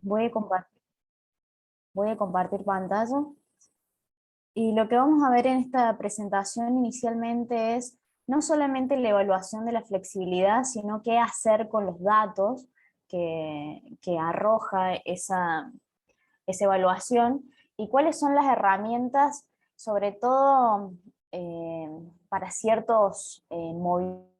Voy a compartir pantalla. Y lo que vamos a ver en esta presentación inicialmente es no solamente la evaluación de la flexibilidad, sino qué hacer con los datos que arroja esa evaluación y cuáles son las herramientas, sobre todo eh, para ciertos movimientos.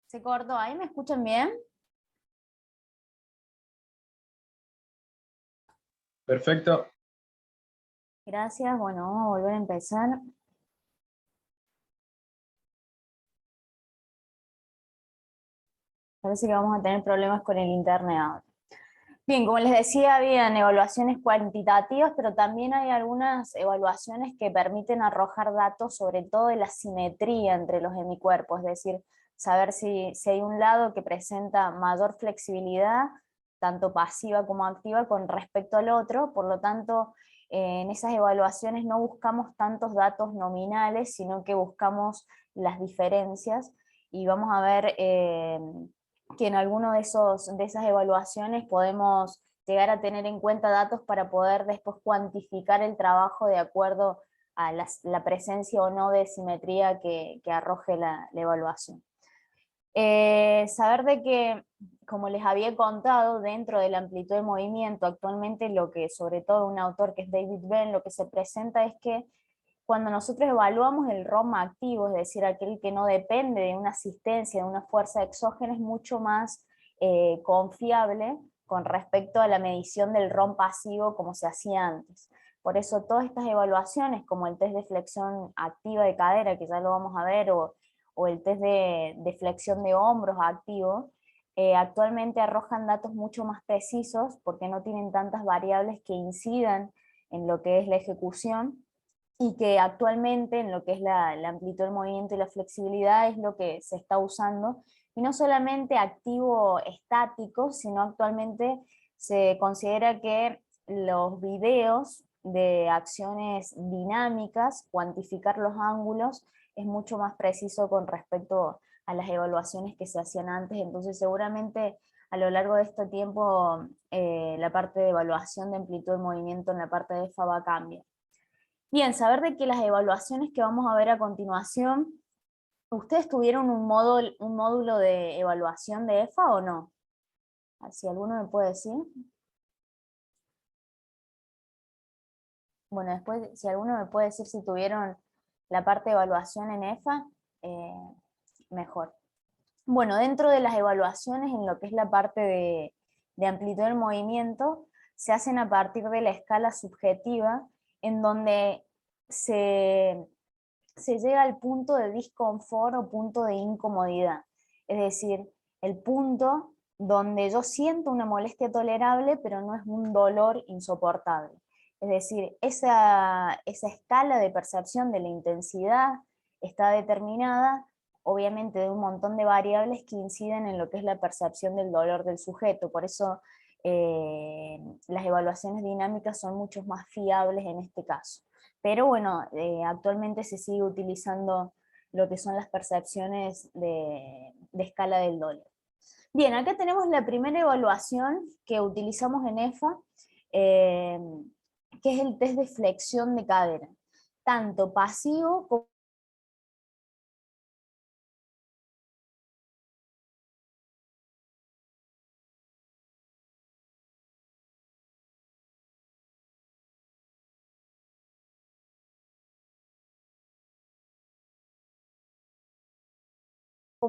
¿Se cortó ahí? ¿Me escuchan bien? Perfecto. Gracias. Bueno, vamos a volver a empezar. Parece que vamos a tener problemas con el internet ahora. Bien, como les decía, habían evaluaciones cuantitativas, pero también hay algunas evaluaciones que permiten arrojar datos, sobre todo de la simetría entre los hemicuerpos, es decir, saber si hay un lado que presenta mayor flexibilidad, tanto pasiva como activa, con respecto al otro. Por lo tanto, en esas evaluaciones no buscamos tantos datos nominales, sino que buscamos las diferencias, y vamos a ver que en alguno de esas evaluaciones podemos llegar a tener en cuenta datos para poder después cuantificar el trabajo de acuerdo a la presencia o no de simetría que arroje la evaluación. Saber de que, como les había contado, dentro de la amplitud de movimiento, actualmente lo que, sobre todo un autor que es David Venn, lo que se presenta es que cuando nosotros evaluamos el ROM activo, es decir, aquel que no depende de una asistencia, de una fuerza exógena, es mucho más confiable con respecto a la medición del ROM pasivo como se hacía antes. Por eso todas estas evaluaciones, como el test de flexión activa de cadera, que ya lo vamos a ver, o el test de flexión de hombros activo, actualmente arrojan datos mucho más precisos porque no tienen tantas variables que incidan en lo que es la ejecución, y que actualmente en lo que es la amplitud del movimiento y la flexibilidad es lo que se está usando, y no solamente activo estático, sino actualmente se considera que los videos de acciones dinámicas, cuantificar los ángulos, es mucho más preciso con respecto a las evaluaciones que se hacían antes. Entonces seguramente a lo largo de este tiempo la parte de evaluación de amplitud de movimiento en la parte de EFA va a cambiar. Bien, saber de que las evaluaciones que vamos a ver a continuación, ¿ustedes tuvieron un módulo de evaluación de EFA o no? Si alguno me puede decir. Bueno, después, si alguno me puede decir si tuvieron la parte de evaluación en EFA, eh, mejor. Bueno, dentro de las evaluaciones en lo que es la parte de amplitud del movimiento, se hacen a partir de la escala subjetiva, en donde se llega al punto de disconfort o punto de incomodidad. Es decir, el punto donde yo siento una molestia tolerable, pero no es un dolor insoportable. Es decir, esa escala de percepción de la intensidad está determinada, obviamente, de un montón de variables que inciden en lo que es la percepción del dolor del sujeto. Por eso las evaluaciones dinámicas son mucho más fiables en este caso. Pero bueno, actualmente se sigue utilizando lo que son las percepciones de escala del dolor. Bien, acá tenemos la primera evaluación que utilizamos en EFA, eh, que es el test de flexión de cadera, tanto pasivo como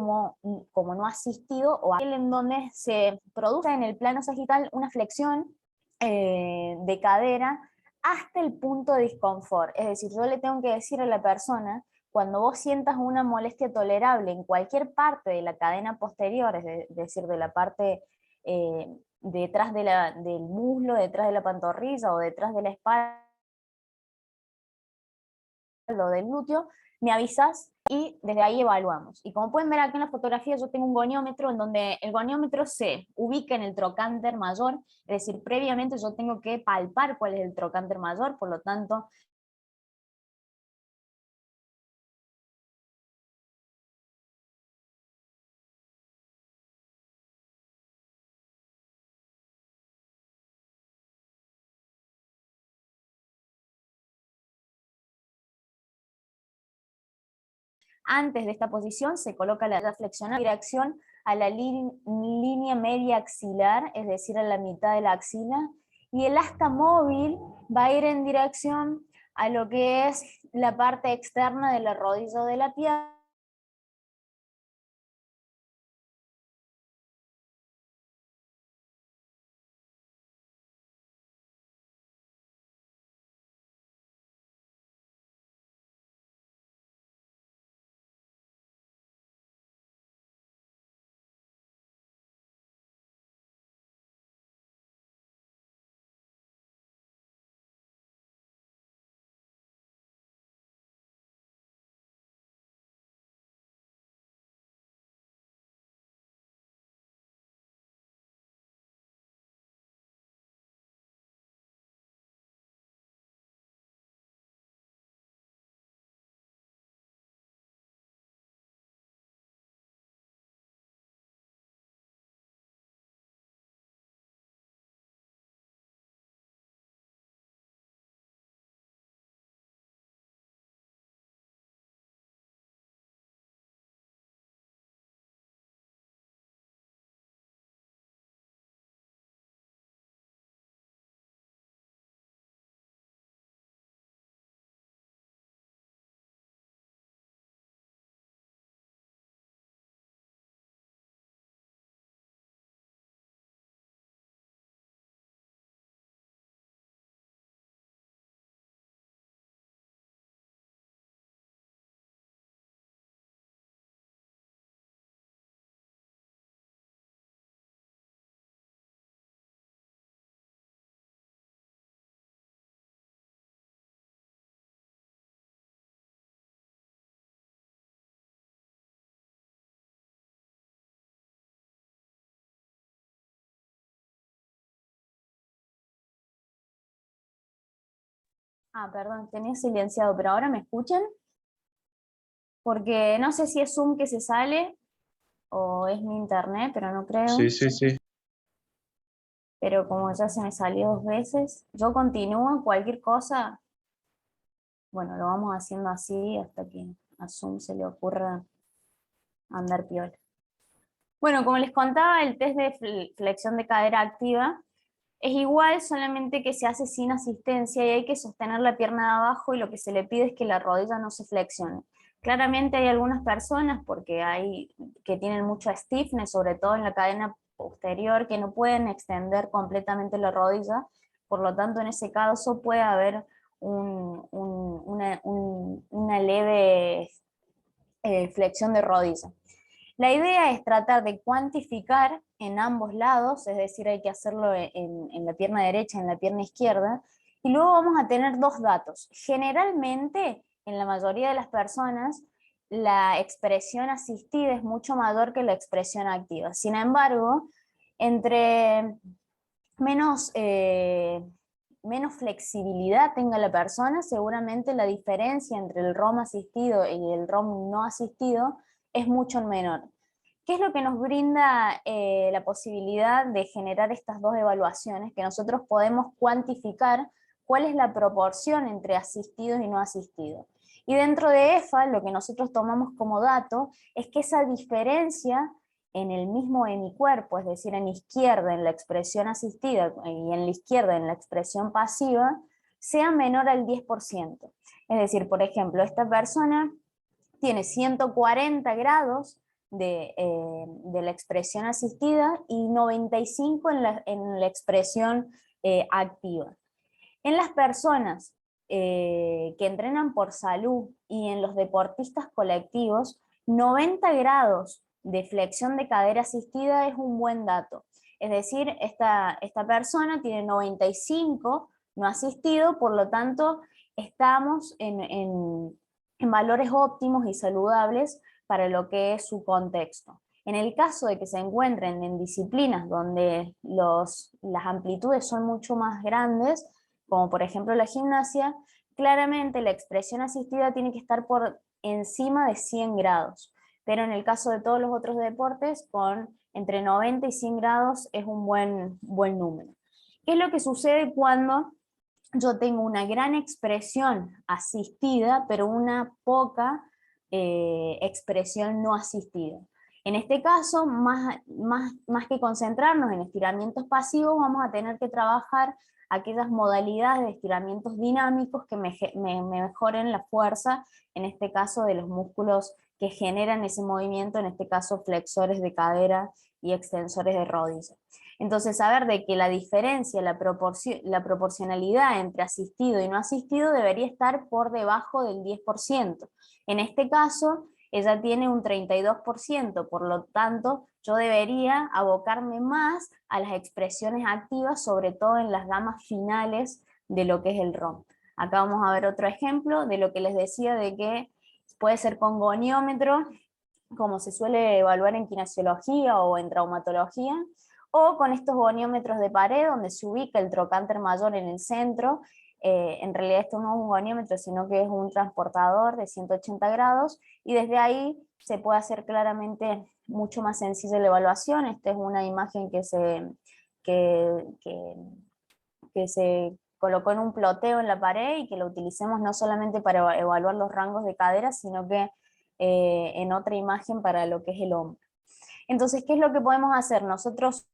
como no asistido, o aquel en donde se produce en el plano sagital una flexión de cadera hasta el punto de disconfort. Es decir, yo le tengo que decir a la persona, cuando vos sientas una molestia tolerable en cualquier parte de la cadena posterior, es decir, de la parte detrás del muslo, detrás de la pantorrilla o detrás de la espalda o del glúteo, me avisas y desde ahí evaluamos. Y como pueden ver aquí en la fotografía, yo tengo un goniómetro en donde el goniómetro se ubica en el trocánter mayor, es decir, previamente yo tengo que palpar cuál es el trocánter mayor, por lo tanto, antes de esta posición se coloca la flexión en dirección a la línea media axilar, es decir, a la mitad de la axila, y el asta móvil va a ir en dirección a lo que es la parte externa de la rodilla o de la pierna. Ah, perdón, tenía silenciado, pero ahora me escuchan, porque no sé si es Zoom que se sale o es mi internet, pero no creo. Sí, sí, sí. Pero como ya se me salió 2 veces, yo continúo, cualquier cosa, bueno, lo vamos haciendo así hasta que a Zoom se le ocurra andar piola. Bueno, como les contaba, el test de flexión de cadera activa es igual, solamente que se hace sin asistencia y hay que sostener la pierna de abajo y lo que se le pide es que la rodilla no se flexione. Claramente hay algunas personas, porque hay que tienen mucha stiffness, sobre todo en la cadena posterior, que no pueden extender completamente la rodilla, por lo tanto en ese caso puede haber una leve flexión de rodilla. La idea es tratar de cuantificar en ambos lados, es decir, hay que hacerlo en la pierna derecha y en la pierna izquierda, y luego vamos a tener dos datos. Generalmente, en la mayoría de las personas, la expresión asistida es mucho mayor que la expresión activa. Sin embargo, entre menos, menos flexibilidad tenga la persona, seguramente la diferencia entre el ROM asistido y el ROM no asistido es mucho menor. ¿Qué es lo que nos brinda la posibilidad de generar estas dos evaluaciones? Que nosotros podemos cuantificar cuál es la proporción entre asistidos y no asistidos. Y dentro de EFA, lo que nosotros tomamos como dato es que esa diferencia en el mismo hemicuerpo, es decir, en izquierda en la expresión asistida y en la izquierda en la expresión pasiva, sea menor al 10%. Es decir, por ejemplo, esta persona tiene 140 grados de la expresión asistida y 95 en la expresión activa. En las personas que entrenan por salud y en los deportistas colectivos, 90 grados de flexión de cadera asistida es un buen dato. Es decir, esta persona tiene 95 no asistido, por lo tanto estamos en valores óptimos y saludables para lo que es su contexto. En el caso de que se encuentren en disciplinas donde las amplitudes son mucho más grandes, como por ejemplo la gimnasia, claramente la expresión asistida tiene que estar por encima de 100 grados. Pero en el caso de todos los otros deportes, con entre 90 y 100 grados es un buen número. ¿Qué es lo que sucede cuando yo tengo una gran expresión asistida, pero una poca expresión no asistida? En este caso, más que concentrarnos en estiramientos pasivos, vamos a tener que trabajar aquellas modalidades de estiramientos dinámicos que me mejoren la fuerza, en este caso de los músculos que generan ese movimiento, en este caso flexores de cadera y extensores de rodilla. Entonces, saber de que la diferencia, la proporcionalidad entre asistido y no asistido debería estar por debajo del 10%. En este caso, ella tiene un 32%, por lo tanto, yo debería abocarme más a las expresiones activas, sobre todo en las gamas finales de lo que es el ROM. Acá vamos a ver otro ejemplo de lo que les decía de que puede ser con goniómetro, como se suele evaluar en kinesiología o en traumatología, o con estos goniómetros de pared, donde se ubica el trocánter mayor en el centro. En realidad esto no es un goniómetro, sino que es un transportador de 180 grados, y desde ahí se puede hacer claramente mucho más sencilla la evaluación. Esta es una imagen que, que, que se colocó en un ploteo en la pared y que lo utilicemos no solamente para evaluar los rangos de cadera, sino que en otra imagen para lo que es el hombro. Entonces, ¿qué es lo que podemos hacer? Nosotros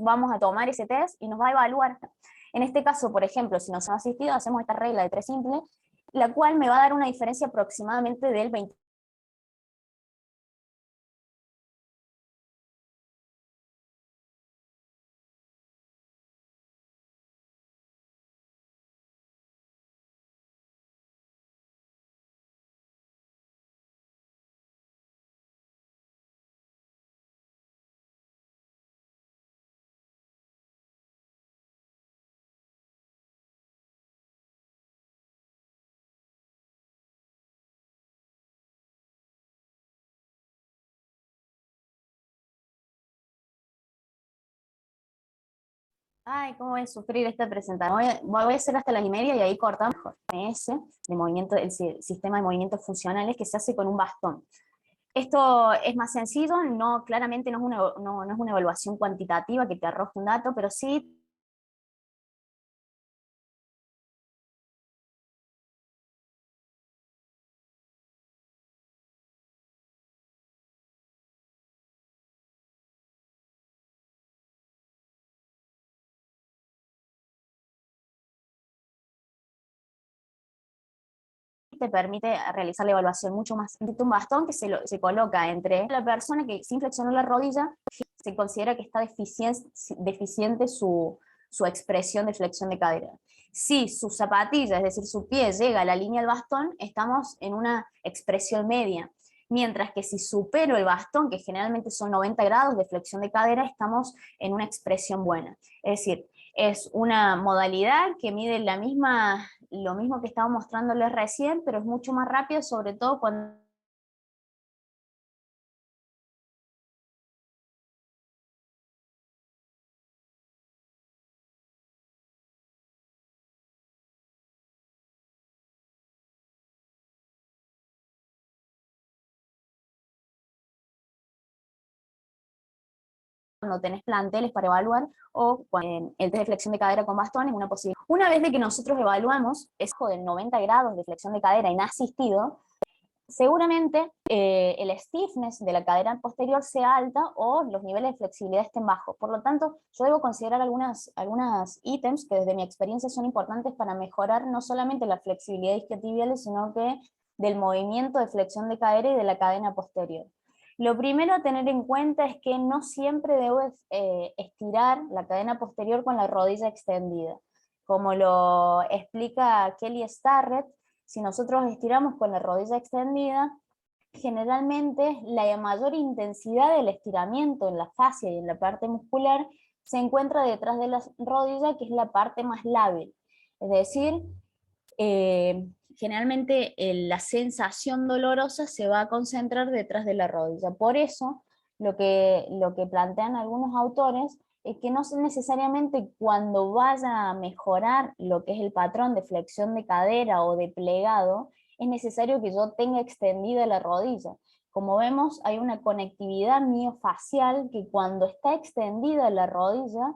vamos a tomar ese test y nos va a evaluar. En este caso, por ejemplo, si nos han asistido, hacemos esta regla de 3 simple, la cual me va a dar una diferencia aproximadamente del 20. Ay, ¿cómo voy a sufrir esta presentación? Voy a hacer hasta las y media y ahí cortamos ese de movimiento, el sistema de movimientos funcionales que se hace con un bastón. Esto es más sencillo, no, claramente no es una evaluación cuantitativa que te arroje un dato, pero sí te permite realizar la evaluación mucho más. Un bastón que se coloca entre la persona que sin flexionar la rodilla se considera que está deficiente su expresión de flexión de cadera. Si su zapatilla, es decir, su pie llega a la línea del bastón, estamos en una expresión media. Mientras que si supero el bastón, que generalmente son 90 grados de flexión de cadera, estamos en una expresión buena. Es decir, es una modalidad que mide lo mismo que estaba mostrándoles recién, pero es mucho más rápido, sobre todo cuando cuando tenés planteles para evaluar, o cuando el test de flexión de cadera con bastón es una posibilidad. Una vez de que nosotros evaluamos eso de 90 grados de flexión de cadera inasistido, seguramente el stiffness de la cadera posterior sea alta o los niveles de flexibilidad estén bajos. Por lo tanto, yo debo considerar algunas ítems que desde mi experiencia son importantes para mejorar no solamente la flexibilidad isquiotibial, sino que del movimiento de flexión de cadera y de la cadena posterior. Lo primero a tener en cuenta es que no siempre debo estirar la cadena posterior con la rodilla extendida. Como lo explica Kelly Starrett, si nosotros estiramos con la rodilla extendida, generalmente la mayor intensidad del estiramiento en la fascia y en la parte muscular se encuentra detrás de la rodilla, que es la parte más lábil. Es decir, generalmente la sensación dolorosa se va a concentrar detrás de la rodilla. Por eso, lo que plantean algunos autores es que no necesariamente cuando vaya a mejorar lo que es el patrón de flexión de cadera o de plegado, es necesario que yo tenga extendida la rodilla. Como vemos, hay una conectividad miofacial que cuando está extendida la rodilla,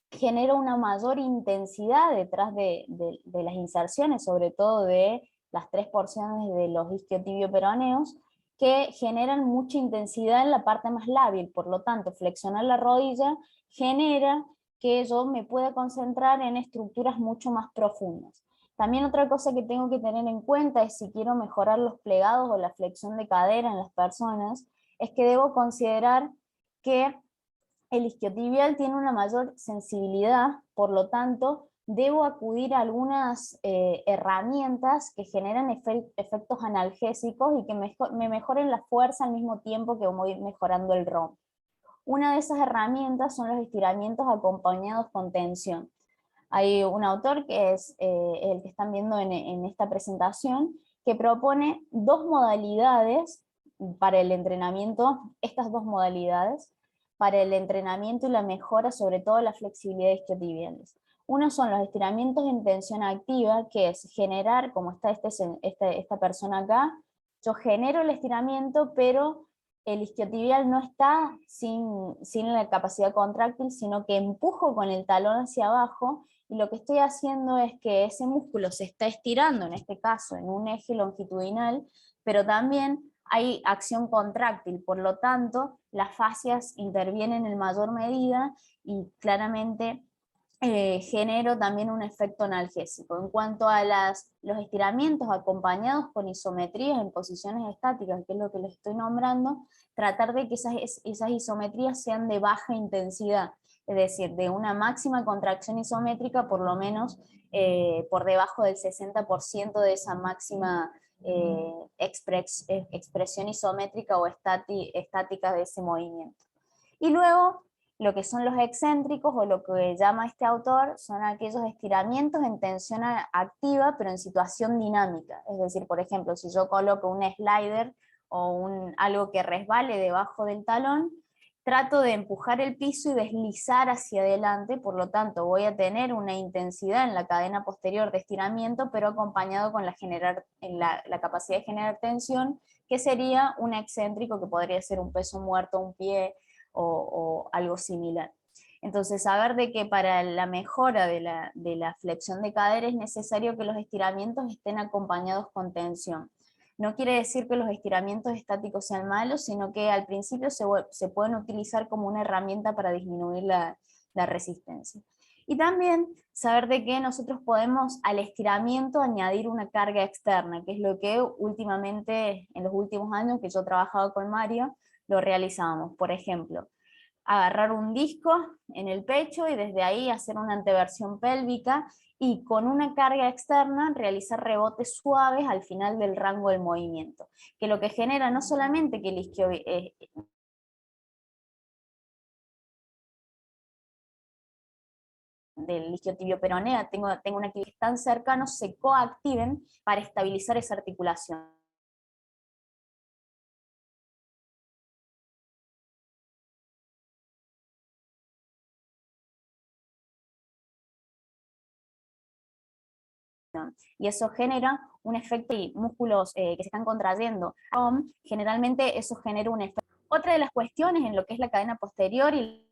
genera una mayor intensidad detrás de las inserciones, sobre todo de las 3 porciones de los isquiotibio-peroneos, que generan mucha intensidad en la parte más lábil. Por lo tanto, flexionar la rodilla genera que yo me pueda concentrar en estructuras mucho más profundas. También otra cosa que tengo que tener en cuenta es si quiero mejorar los plegados o la flexión de cadera en las personas, es que debo considerar que el isquiotibial tiene una mayor sensibilidad, por lo tanto, debo acudir a algunas herramientas que generan efectos analgésicos y que me mejoren la fuerza al mismo tiempo que voy mejorando el ROM. Una de esas herramientas son los estiramientos acompañados con tensión. Hay un autor que es el que están viendo en esta presentación, que propone dos modalidades para el entrenamiento, estas dos modalidades, para el entrenamiento y la mejora, sobre todo la flexibilidad isquiotibiales. Uno son los estiramientos en tensión activa, que es generar, como está esta persona acá, yo genero el estiramiento, pero el isquiotibial no está sin la capacidad contráctil, sino que empujo con el talón hacia abajo, y lo que estoy haciendo es que ese músculo se está estirando, en este caso en un eje longitudinal, pero también hay acción contráctil, por lo tanto las fascias intervienen en mayor medida y claramente genero también un efecto analgésico. En cuanto a los estiramientos acompañados con isometrías en posiciones estáticas, que es lo que les estoy nombrando, tratar de que esas isometrías sean de baja intensidad, es decir, de una máxima contracción isométrica por lo menos por debajo del 60% de esa máxima expresión isométrica o estática de ese movimiento. Y luego, lo que son los excéntricos, o lo que llama este autor, son aquellos estiramientos en tensión activa, pero en situación dinámica. Es decir, por ejemplo, si yo coloco un slider o algo que resbale debajo del talón, trato de empujar el piso y deslizar hacia adelante, por lo tanto voy a tener una intensidad en la cadena posterior de estiramiento, pero acompañado con la capacidad de generar tensión, que sería un excéntrico, que podría ser un peso muerto, un pie, o algo similar. Entonces, saber de que para la mejora de la flexión de cadera es necesario que los estiramientos estén acompañados con tensión. No quiere decir que los estiramientos estáticos sean malos, sino que al principio se pueden utilizar como una herramienta para disminuir la resistencia. Y también saber de que nosotros podemos al estiramiento añadir una carga externa, que es lo que últimamente, en los últimos años que yo he trabajado con Mario, lo realizamos. Por ejemplo, agarrar un disco en el pecho y desde ahí hacer una anteversión pélvica y con una carga externa realizar rebotes suaves al final del rango del movimiento, que lo que genera no solamente que el del isquiotibio peroneo tenga una actividad tan cercana, se coactiven para estabilizar esa articulación. Y eso genera un efecto y músculos que se están contrayendo. Generalmente eso genera un efecto. Otra de las cuestiones en lo que es la cadena posterior y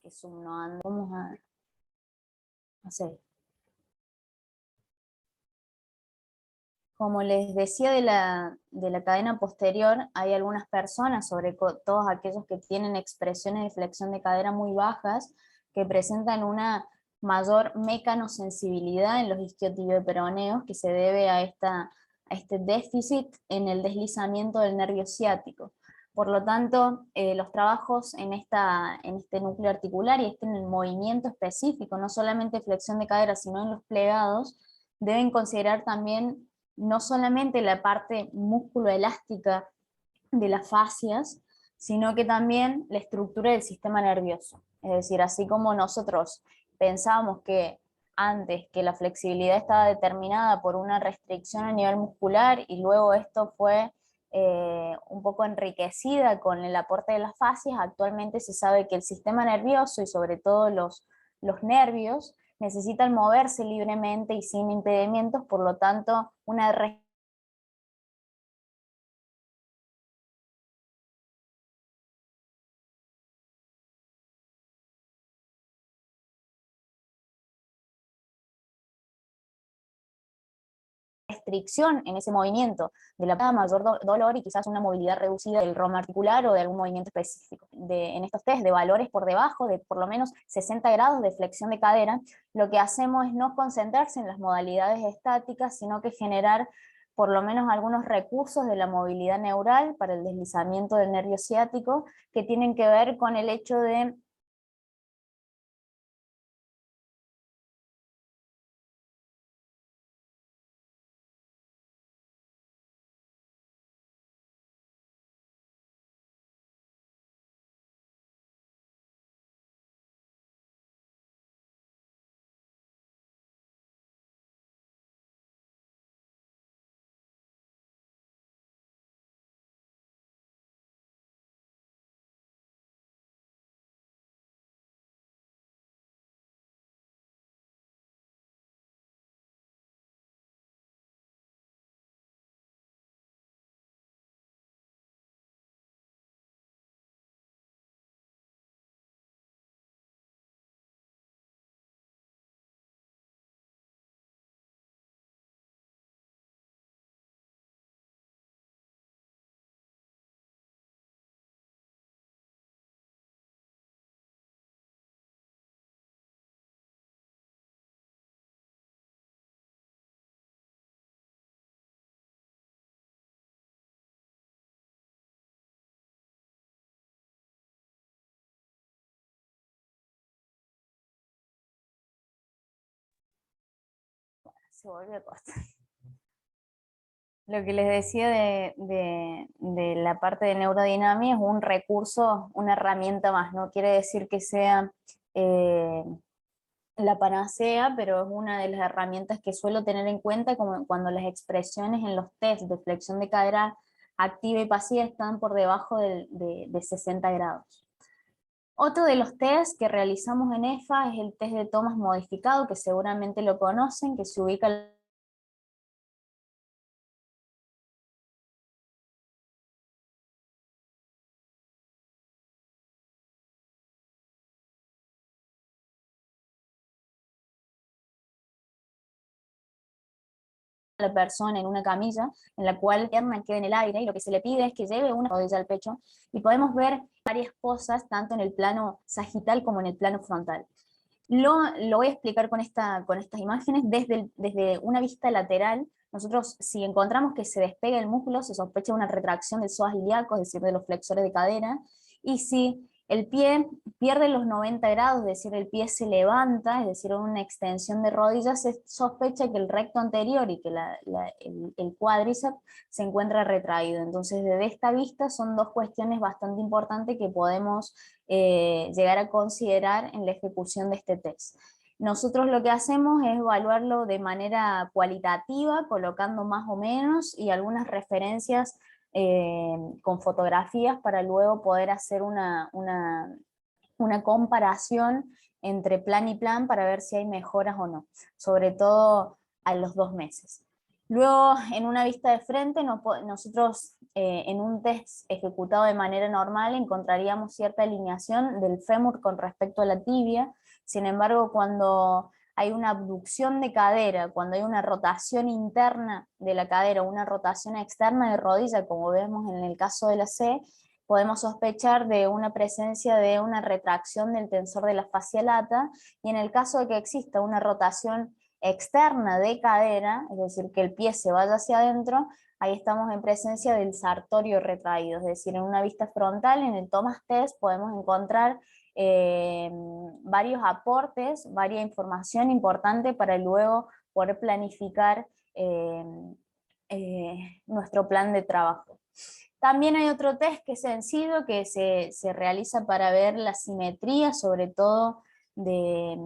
que sumando, vamos a hacer. Como les decía de la cadena posterior, hay algunas personas, sobre todos aquellos que tienen expresiones de flexión de cadera muy bajas, que presentan una mayor mecanosensibilidad en los isquiotibioperoneos, que se debe a este déficit en el deslizamiento del nervio ciático. Por lo tanto, los trabajos en este núcleo articular y en el movimiento específico, no solamente flexión de cadera, sino en los plegados, deben considerar también no solamente la parte músculo-elástica de las fascias, sino que también la estructura del sistema nervioso. Es decir, así como nosotros pensábamos que antes que la flexibilidad estaba determinada por una restricción a nivel muscular y luego esto fue un poco enriquecida con el aporte de las fascias, actualmente se sabe que el sistema nervioso y sobre todo los nervios necesitan moverse libremente y sin impedimentos, por lo tanto, una restricción en ese movimiento de la mayor dolor y quizás una movilidad reducida del roma articular o de algún movimiento específico. En estos test de valores por debajo de por lo menos 60 grados de flexión de cadera, lo que hacemos es no concentrarse en las modalidades estáticas, sino que generar por lo menos algunos recursos de la movilidad neural para el deslizamiento del nervio ciático que tienen que ver con el hecho de Se volvió a cortar. Lo que les decía de la parte de neurodinamia es un recurso, una herramienta más, no quiere decir que sea la panacea, pero es una de las herramientas que suelo tener en cuenta como cuando las expresiones en los test de flexión de cadera activa y pasiva están por debajo de 60 grados. Otro de los test que realizamos en EFA es el test de Thomas modificado, que seguramente lo conocen, que se ubica la persona en una camilla, en la cual la pierna queda en el aire, y lo que se le pide es que lleve una rodilla al pecho, y podemos ver varias cosas, tanto en el plano sagital como en el plano frontal. Lo voy a explicar con estas imágenes desde una vista lateral. Nosotros, si encontramos que se despega el músculo, se sospecha una retracción del psoas ilíaco, es decir, de los flexores de cadera, y si el pie pierde los 90 grados, es decir, el pie se levanta, es decir, una extensión de rodillas, se sospecha que el recto anterior y que el cuádriceps se encuentra retraído. Entonces, desde esta vista son dos cuestiones bastante importantes que podemos llegar a considerar en la ejecución de este test. Nosotros lo que hacemos es evaluarlo de manera cualitativa, colocando más o menos y algunas referencias con fotografías para luego poder hacer una comparación entre plan y plan para ver si hay mejoras o no, sobre todo a los 2 meses. Luego, en una vista de frente, nosotros en un test ejecutado de manera normal encontraríamos cierta alineación del fémur con respecto a la tibia. Sin embargo, cuando hay una abducción de cadera, cuando hay una rotación interna de la cadera, una rotación externa de rodilla, como vemos en el caso de la C, podemos sospechar de una presencia de una retracción del tensor de la fascia lata, y en el caso de que exista una rotación externa de cadera, es decir, que el pie se vaya hacia adentro, ahí estamos en presencia del sartorio retraído, es decir, en una vista frontal, en el Thomas Test, podemos encontrar varios aportes, varias información importante para luego poder planificar nuestro plan de trabajo. También hay otro test que es sencillo, que se realiza para ver la simetría, sobre todo de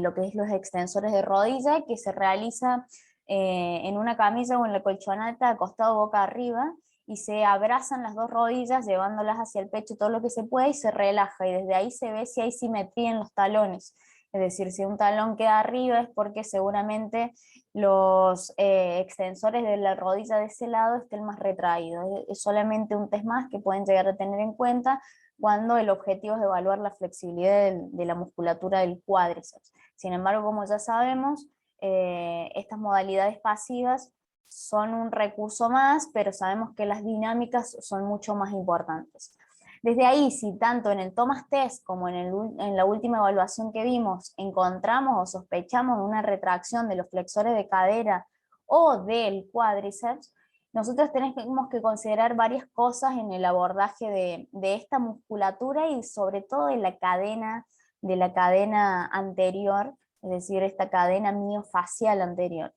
lo que es los extensores de rodilla, que se realiza en una camilla o en la colchoneta acostado boca arriba, y se abrazan las dos rodillas llevándolas hacia el pecho todo lo que se puede y se relaja, y desde ahí se ve si hay simetría en los talones. Es decir, si un talón queda arriba es porque seguramente los extensores de la rodilla de ese lado estén más retraídos. Es solamente un test más que pueden llegar a tener en cuenta cuando el objetivo es evaluar la flexibilidad de la musculatura del cuádriceps. Sin embargo, como ya sabemos, estas modalidades pasivas son un recurso más, pero sabemos que las dinámicas son mucho más importantes. Desde ahí, si tanto en el Thomas Test como en la última evaluación que vimos, encontramos o sospechamos una retracción de los flexores de cadera o del cuádriceps, nosotros tenemos que considerar varias cosas en el abordaje de esta musculatura y sobre todo de la cadena anterior, es decir, esta cadena miofacial anterior.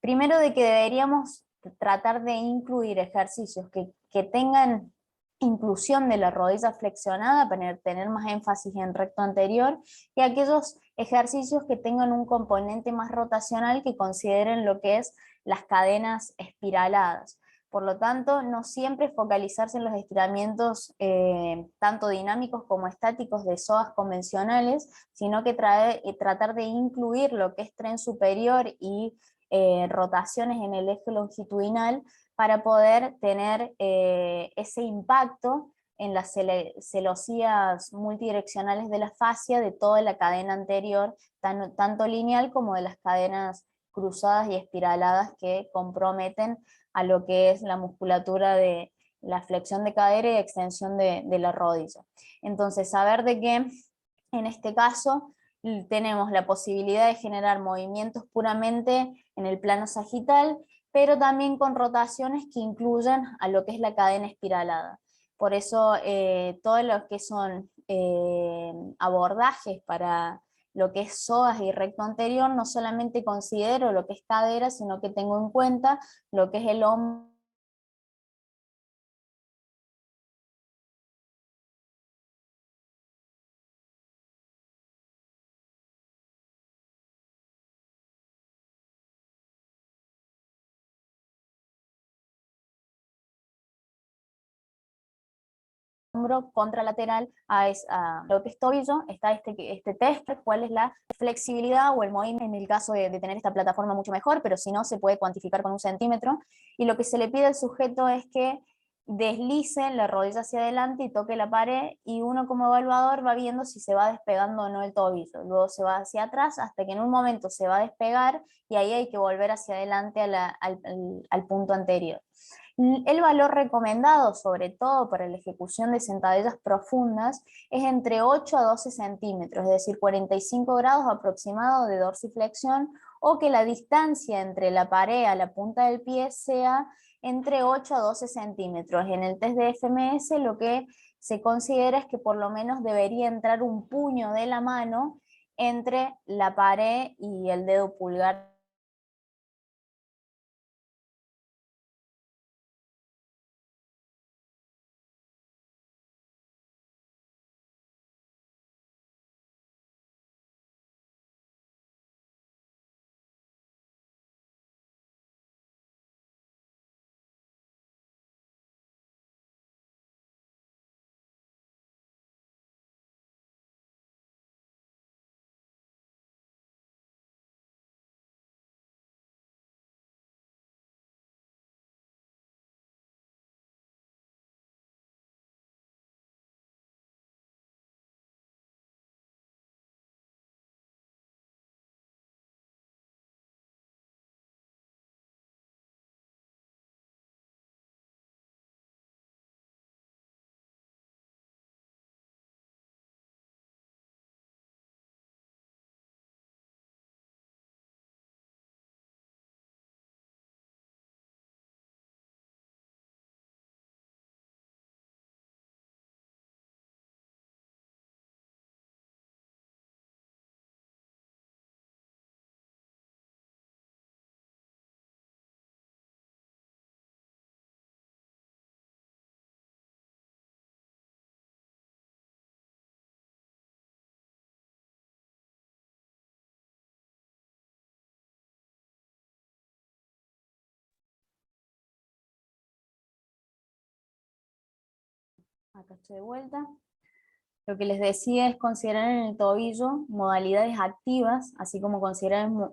Primero, de que deberíamos tratar de incluir ejercicios que tengan inclusión de la rodilla flexionada para tener más énfasis en recto anterior, y aquellos ejercicios que tengan un componente más rotacional que consideren lo que es las cadenas espiraladas. Por lo tanto, no siempre focalizarse en los estiramientos tanto dinámicos como estáticos de psoas convencionales, sino que tratar de incluir lo que es tren superior y rotaciones en el eje longitudinal para poder tener ese impacto en las celosías multidireccionales de la fascia de toda la cadena anterior, tanto lineal como de las cadenas cruzadas y espiraladas que comprometen a lo que es la musculatura de la flexión de cadera y extensión de la rodilla. Entonces, saber de que en este caso tenemos la posibilidad de generar movimientos puramente en el plano sagital, pero también con rotaciones que incluyan a lo que es la cadena espiralada. Por eso todos los que son abordajes para lo que es psoas y recto anterior, no solamente considero lo que es cadera, sino que tengo en cuenta lo que es el hombro contralateral a lo que es tobillo. Está este test, cuál es la flexibilidad o el movimiento en el caso de tener esta plataforma mucho mejor, pero si no se puede cuantificar con 1 centímetro, y lo que se le pide al sujeto es que deslice la rodilla hacia adelante y toque la pared, y uno como evaluador va viendo si se va despegando o no el tobillo, luego se va hacia atrás hasta que en un momento se va a despegar, y ahí hay que volver hacia adelante al punto anterior. El valor recomendado, sobre todo para la ejecución de sentadillas profundas, es entre 8 a 12 centímetros, es decir, 45 grados aproximados de dorsiflexión, o que la distancia entre la pared a la punta del pie sea entre 8 a 12 centímetros. En el test de FMS lo que se considera es que por lo menos debería entrar un puño de la mano entre la pared y el dedo pulgar. Acá estoy de vuelta. Lo que les decía es considerar en el tobillo modalidades activas, así como consideramos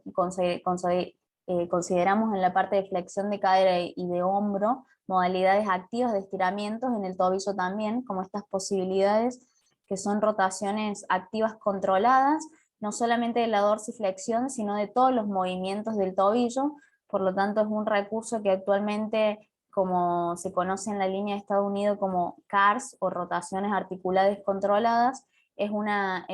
en la parte de flexión de cadera y de hombro modalidades activas de estiramientos, en el tobillo también, como estas posibilidades que son rotaciones activas controladas, no solamente de la dorsiflexión, sino de todos los movimientos del tobillo. Por lo tanto es un recurso que actualmente, como se conoce en la línea de Estados Unidos como CARS o rotaciones articulares controladas, es una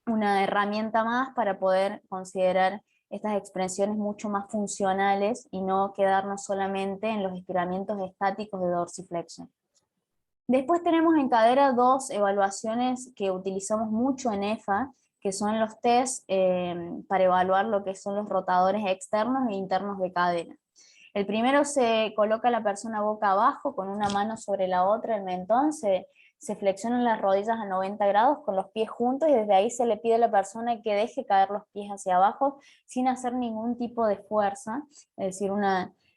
herramienta más para poder considerar estas expresiones mucho más funcionales y no quedarnos solamente en los estiramientos estáticos de dorsiflexión. Después tenemos en cadera dos evaluaciones que utilizamos mucho en EFA, que son los test para evaluar lo que son los rotadores externos e internos de cadera. El primero se coloca la persona boca abajo con una mano sobre la otra, el mentón, se flexionan las rodillas a 90 grados con los pies juntos, y desde ahí se le pide a la persona que deje caer los pies hacia abajo sin hacer ningún tipo de fuerza, es decir,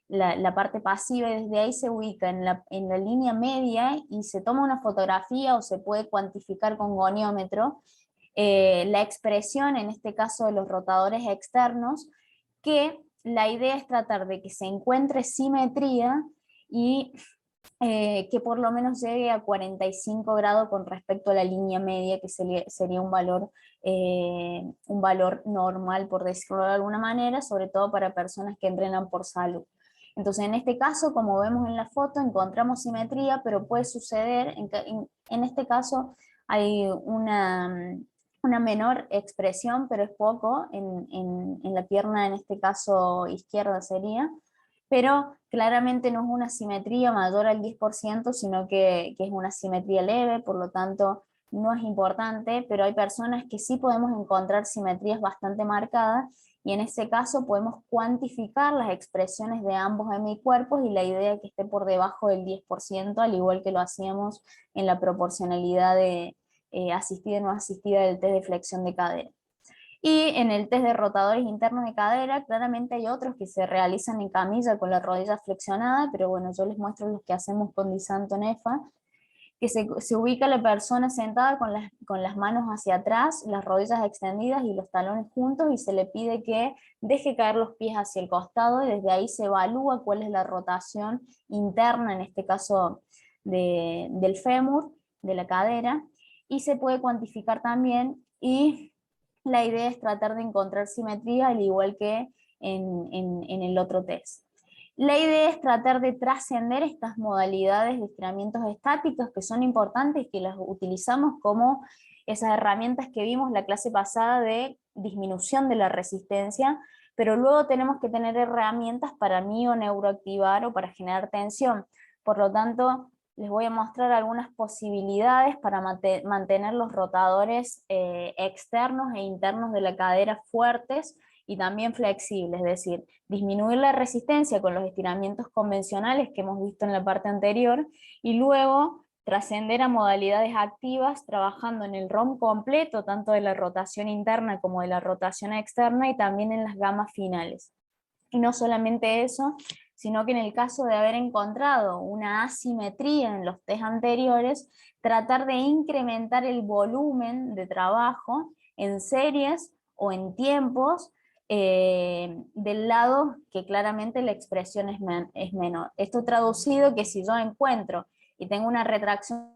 la parte pasiva, y desde ahí se ubica en la línea media y se toma una fotografía o se puede cuantificar con goniómetro la expresión, en este caso de los rotadores externos, que la idea es tratar de que se encuentre simetría y que por lo menos llegue a 45 grados con respecto a la línea media, que sería un valor normal, por decirlo de alguna manera, sobre todo para personas que entrenan por salud. Entonces, en este caso, como vemos en la foto, encontramos simetría, pero puede suceder, en este caso hay una menor expresión, pero es poco, en la pierna, en este caso izquierda sería, pero claramente no es una simetría mayor al 10%, sino que es una simetría leve, por lo tanto no es importante, pero hay personas que sí podemos encontrar simetrías bastante marcadas, y en ese caso podemos cuantificar las expresiones de ambos hemicuerpos, y la idea es que esté por debajo del 10%, al igual que lo hacíamos en la proporcionalidad de asistida y no asistida del test de flexión de cadera. Y en el test de rotadores internos de cadera, claramente hay otros que se realizan en camilla con la rodilla flexionada, pero bueno, yo les muestro los que hacemos con Disanto Nefa, que se ubica la persona sentada con las manos hacia atrás, las rodillas extendidas y los talones juntos, y se le pide que deje caer los pies hacia el costado, y desde ahí se evalúa cuál es la rotación interna, en este caso del fémur, de la cadera, y se puede cuantificar también, y la idea es tratar de encontrar simetría al igual que en el otro test. La idea es tratar de trascender estas modalidades de estiramientos estáticos que son importantes, que las utilizamos como esas herramientas que vimos la clase pasada de disminución de la resistencia, pero luego tenemos que tener herramientas para mioneuroactivar o para generar tensión. Por lo tanto, les voy a mostrar algunas posibilidades para mantener los rotadores externos e internos de la cadera fuertes y también flexibles, es decir, disminuir la resistencia con los estiramientos convencionales que hemos visto en la parte anterior, y luego trascender a modalidades activas trabajando en el ROM completo, tanto de la rotación interna como de la rotación externa, y también en las gamas finales. Y no solamente eso, sino que en el caso de haber encontrado una asimetría en los test anteriores, tratar de incrementar el volumen de trabajo en series o en tiempos, del lado que claramente la expresión es menor. Esto traducido, que si yo encuentro y tengo una retracción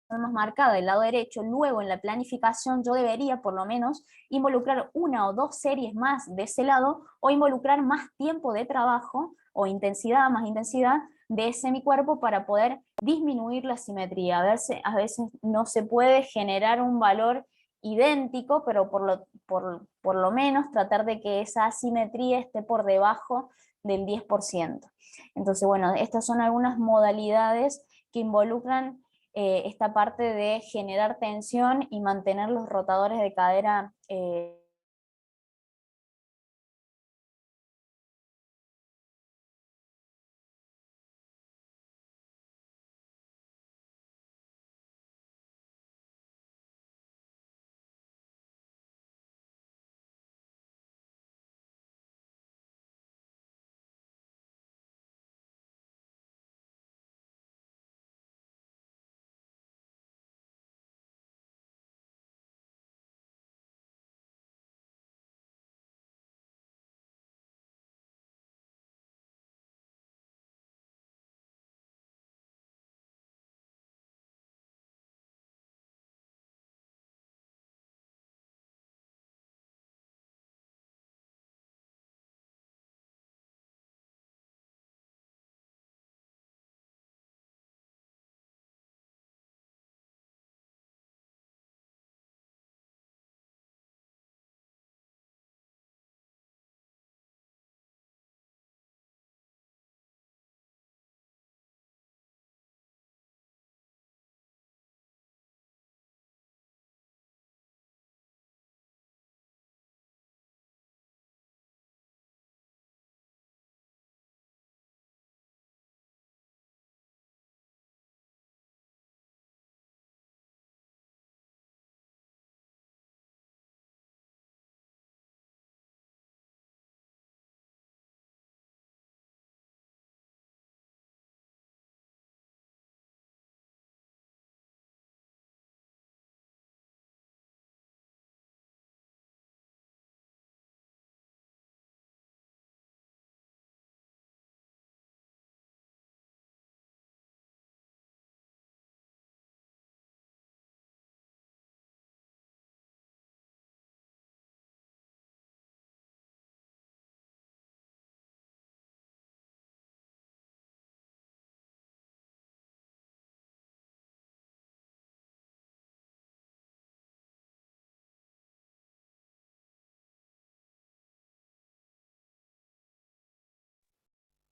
más marcada del lado derecho, luego en la planificación yo debería por lo menos involucrar una o dos series más de ese lado, o involucrar más tiempo de trabajo o intensidad, más intensidad de ese mi cuerpo, para poder disminuir la simetría. A veces no se puede generar un valor idéntico, pero por lo menos tratar de que esa asimetría esté por debajo del 10%. Entonces, bueno, estas son algunas modalidades que involucran esta parte de generar tensión y mantener los rotadores de cadera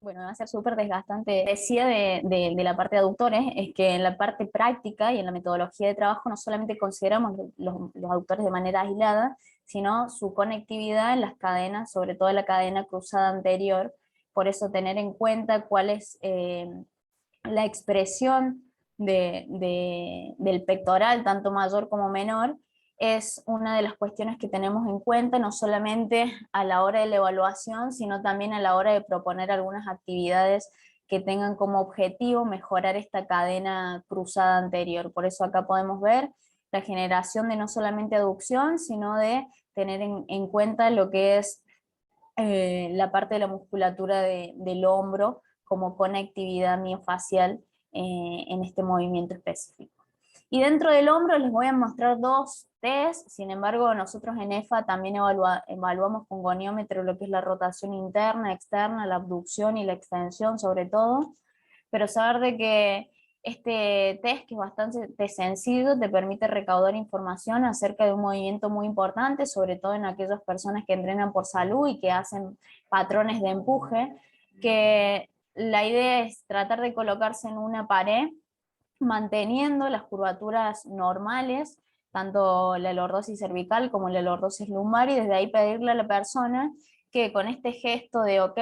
Bueno, va a ser súper desgastante. Decía de la parte de aductores, es que en la parte práctica y en la metodología de trabajo no solamente consideramos los aductores de manera aislada, sino su conectividad en las cadenas, sobre todo en la cadena cruzada anterior. Por eso tener en cuenta cuál es la expresión del pectoral, tanto mayor como menor, es una de las cuestiones que tenemos en cuenta, no solamente a la hora de la evaluación, sino también a la hora de proponer algunas actividades que tengan como objetivo mejorar esta cadena cruzada anterior. Por eso acá podemos ver la generación de no solamente aducción, sino de tener en cuenta lo que es la parte de la musculatura del hombro como conectividad miofacial en este movimiento específico. Y dentro del hombro les voy a mostrar dos test, sin embargo nosotros en EFA también evaluamos con goniómetro lo que es la rotación interna, externa, la abducción y la extensión sobre todo, pero saber de que este test, que es bastante sencillo, te permite recaudar información acerca de un movimiento muy importante, sobre todo en aquellas personas que entrenan por salud y que hacen patrones de empuje, que la idea es tratar de colocarse en una pared manteniendo las curvaturas normales, tanto la lordosis cervical como la lordosis lumbar, y desde ahí pedirle a la persona que con este gesto de ok,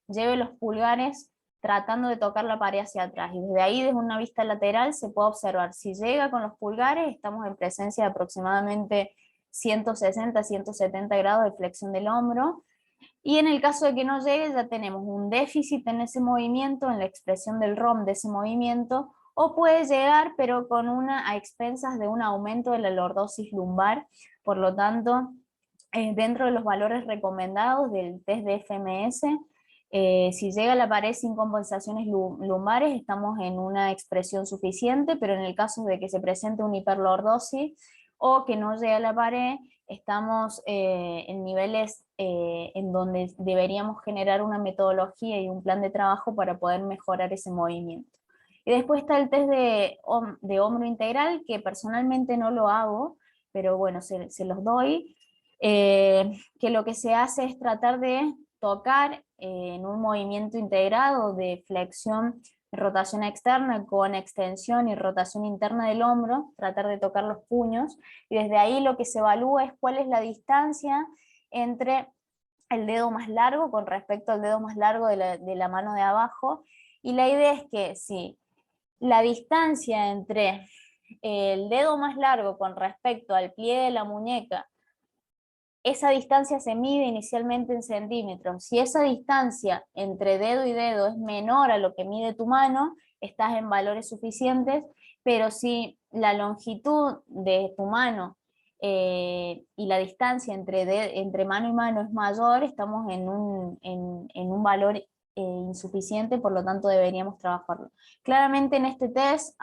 lleve los pulgares tratando de tocar la pared hacia atrás, y desde ahí, desde una vista lateral, se puede observar si llega con los pulgares, estamos en presencia de aproximadamente 160, 170 grados de flexión del hombro, y en el caso de que no llegue, ya tenemos un déficit en ese movimiento, en la expresión del ROM de ese movimiento, o puede llegar, pero con a expensas de un aumento de la lordosis lumbar. Por lo tanto, dentro de los valores recomendados del test de FMS, si llega a la pared sin compensaciones lumbares, estamos en una expresión suficiente, pero en el caso de que se presente una hiperlordosis o que no llegue a la pared, estamos en niveles en donde deberíamos generar una metodología y un plan de trabajo para poder mejorar ese movimiento. Y después está el test de hombro integral, que personalmente no lo hago, pero bueno, se los doy, que lo que se hace es tratar de tocar en un movimiento integrado de flexión, rotación externa con extensión y rotación interna del hombro, tratar de tocar los puños, y desde ahí lo que se evalúa es cuál es la distancia entre el dedo más largo con respecto al dedo más largo de la mano de abajo, y la idea es que si la distancia entre el dedo más largo con respecto al pliegue de la muñeca, esa distancia se mide inicialmente en centímetros. Si esa distancia entre dedo y dedo es menor a lo que mide tu mano, estás en valores suficientes, pero si la longitud de tu mano y la distancia entre mano y mano es mayor, estamos en un valor insuficiente, por lo tanto deberíamos trabajarlo. Claramente en este test,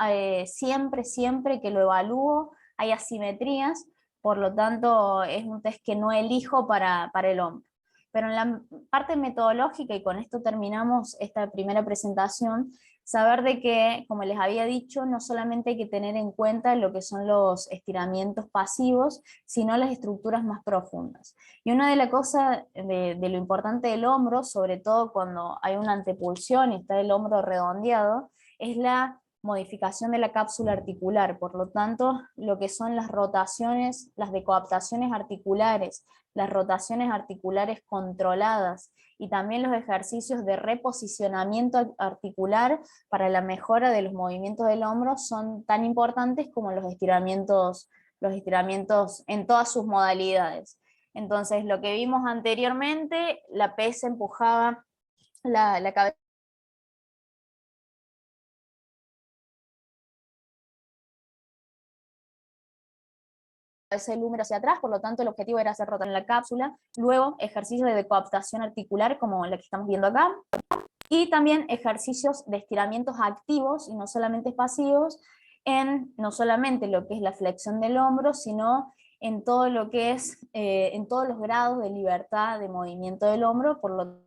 siempre que lo evalúo, hay asimetrías, por lo tanto es un test que no elijo para el hombro. Pero en la parte metodológica, y con esto terminamos esta primera presentación, saber de que, como les había dicho, no solamente hay que tener en cuenta lo que son los estiramientos pasivos, sino las estructuras más profundas. Y una de las cosas de lo importante del hombro, sobre todo cuando hay una antepulsión y está el hombro redondeado, es la modificación de la cápsula articular. Por lo tanto, lo que son las rotaciones, las decoaptaciones articulares, las rotaciones articulares controladas, y también los ejercicios de reposicionamiento articular para la mejora de los movimientos del hombro son tan importantes como los estiramientos en todas sus modalidades. Entonces, lo que vimos anteriormente, la pesa empujaba la cabeza el húmero hacia atrás, por lo tanto el objetivo era hacer rotar en la cápsula, luego ejercicios de decoaptación articular como la que estamos viendo acá, y también ejercicios de estiramientos activos y no solamente pasivos, en no solamente lo que es la flexión del hombro, sino en todo lo que es, en todos los grados de libertad de movimiento del hombro, por lo